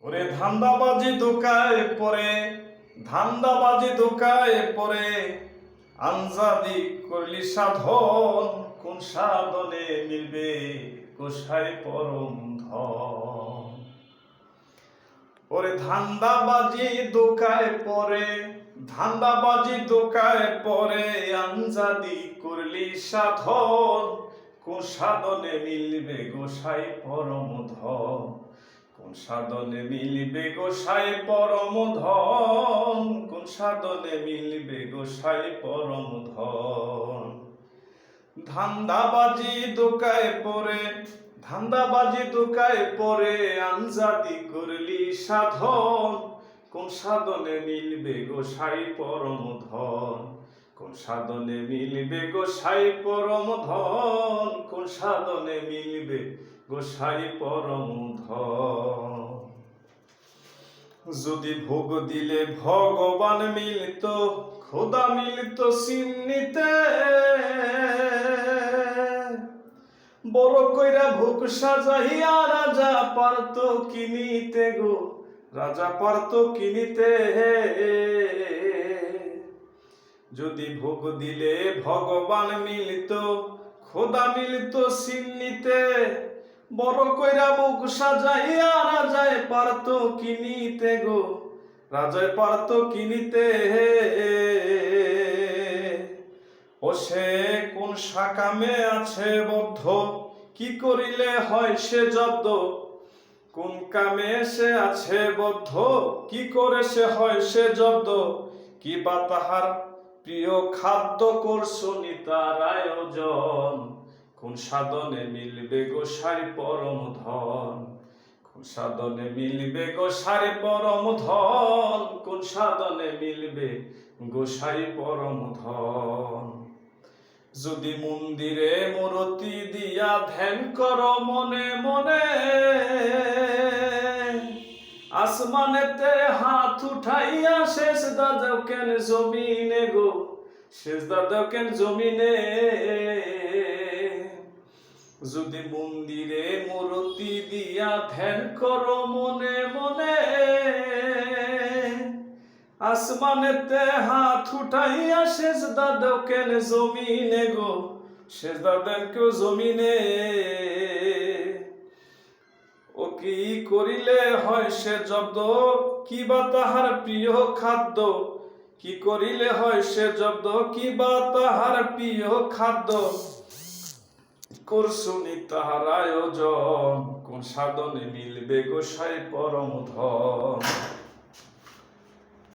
ওরে ধান্দাবাজি দোকায় পরে আনজাদি করলি সাধন, কোন সাধনে মিলবে গোসাই পরম ধন। ওরে ধান্দাবাজি দোকায় পরে আনজাদি করলি সাধন, কোন সাধনে মিলবে গোসাই পরম ধন। কোন সাধনে মিলবে গোসাই পরম ধন, কোন সাধনে মিলবে গোসাই পরম ধন। ধান্দাবাজি দোকায় পরে আনজাদি করলি সাধন, কোন সাধনে মিলবে গোসাই পরম ধন। কোন সাধনে মিলবে গোসাই পরম ধন, কোন সাধনে মিলবে গোসাই পরম ধন। যদি ভোগ দিলে ভগবান মিলত, খোদা মিলত সিন্নিতে, বড় কইরা ভোগ সাজাইয়া রাজা পারত কিনিতে গো, রাজা পারত কিনিতে। যদি ভোগ দিলে ভগবান মিলত, খোদা মিলত সিন্নিতে, বড় কইরা ভোগ সাজাইয়া রাজায় পারত কিনিতে গো, রাজায় পারত কিনিতে। ও সে কোন সাকামে আছে বদ্ধ, কি করিলে হয় সে জব্দ। কোন কামে সে আছে বদ্ধ, কি করে সে হয় সে জব্দ। কি বা তাহার প্রিয় খাদ্য করছনি তার আয়োজন, কোন সাধনে মিলবে গোসাই পরম ধন। কোন সাধনে মিলবে গোসাই পরম ধন, কোন সাধনে মিলবে গোসাই পরম ধন। যদি মন্দিরে মূরতি দিয়া ধ্যান কর মনে মনে, আসমানেতে হাত উঠাইয়া সেজদা দাও কেন জমিনে গো, সেজদা দাও কেন জমিনে। যদি মন্দিরে মূরতি দিয়া ধ্যান কর মনে মনে, আসমানেতে হাত উঠাইয়া সেজদা দাও কেন জমিনে গো, সেজদা দেন কেউ জমিনে। ও কি করিলে হয় সে জব্দ, কি বা তাহার প্রিয় খাদ্য। কি করিলে হয় সে জব্দ, কি বা তাহার প্রিয় খাদ্য। করছনি তাহার আয়োজন, কোন সাধনে মিলবে গোসাই পরম ধন।